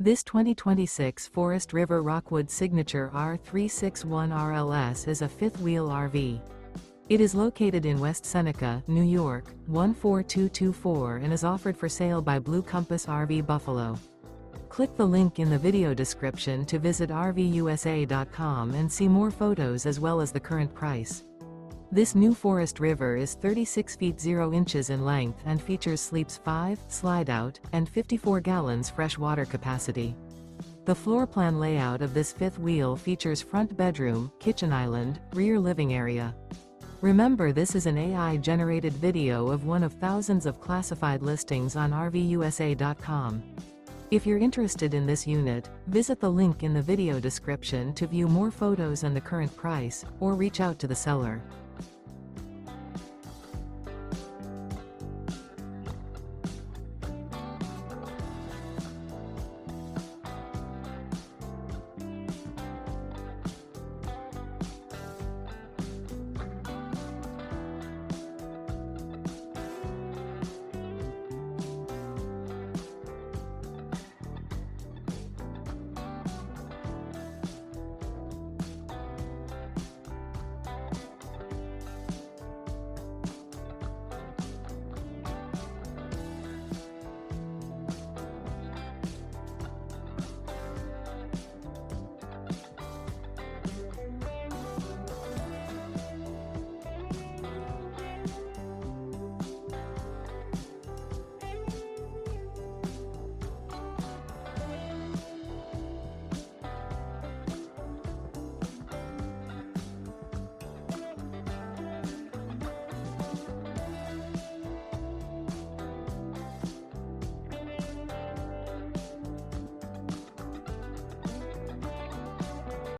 This 2026 Forest River Rockwood Signature R361 RLS is a fifth-wheel RV. It is located in West Seneca, New York, 14224 and is offered for sale by Blue Compass RV Buffalo. Click the link in the video description to visit RVUSA.com and see more photos as well as the current price. This new Forest River is 36 feet 0 inches in length and features sleeps 5, slide-out, and 54 gallons fresh water capacity. The floor plan layout of this fifth wheel features front bedroom, kitchen island, rear living area. Remember, this is an AI-generated video of one of thousands of classified listings on RVUSA.com. If you're interested in this unit, visit the link in the video description to view more photos and the current price, or reach out to the seller.